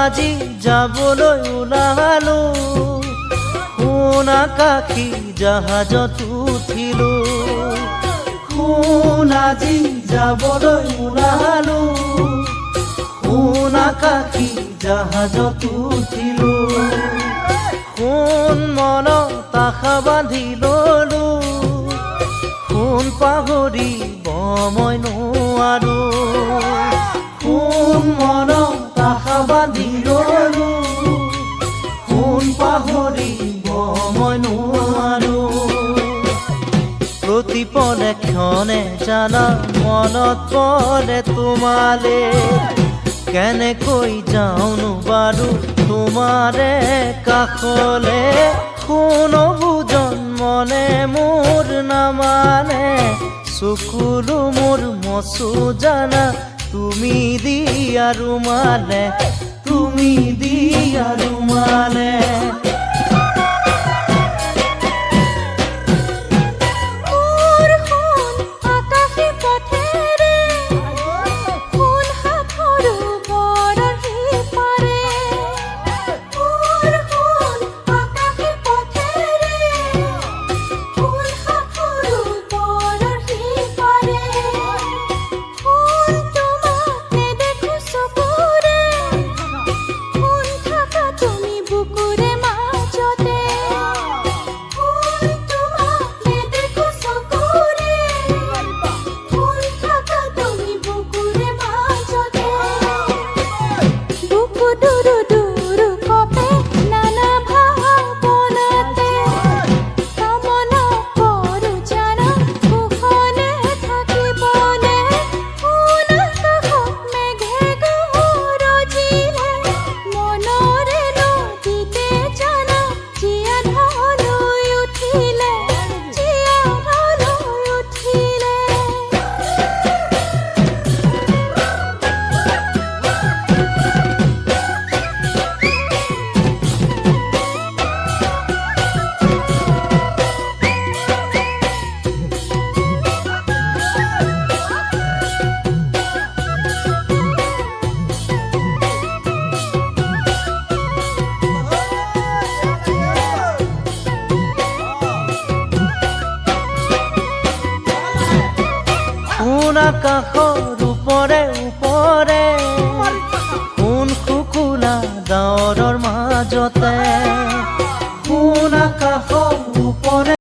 আজি যাবলৈ ওলালো সোণ আকাশী জাহাজত উঠিলো সোণ আজি যাবলৈ ওলালো সোণ আকাশী জাহাজত উঠিলো সোণ মনত আশা বান্ধি ললো সোণ পাহৰিব মই নোৱাৰো সোণ মনত আশা বান্ধি ললো সোণ পাহৰিব মই নোৱাৰো প্ৰতিপলে ক্ষণে জানা মনত পৰে তোমালে কেনেকৈ যাওঁনো বাৰু তোমাৰে কাষলে কোনো বুজন মনে মোৰ নামানে চকুলো মোৰ মচু জানা তুমি দিয়া ৰুমালে তুমি দিয়া ৰুমালে সোণ আকাশৰ ওপৰে ওপৰে সোণ শুকুলা ডাৱৰৰ মাজতে সোণ আকাশৰ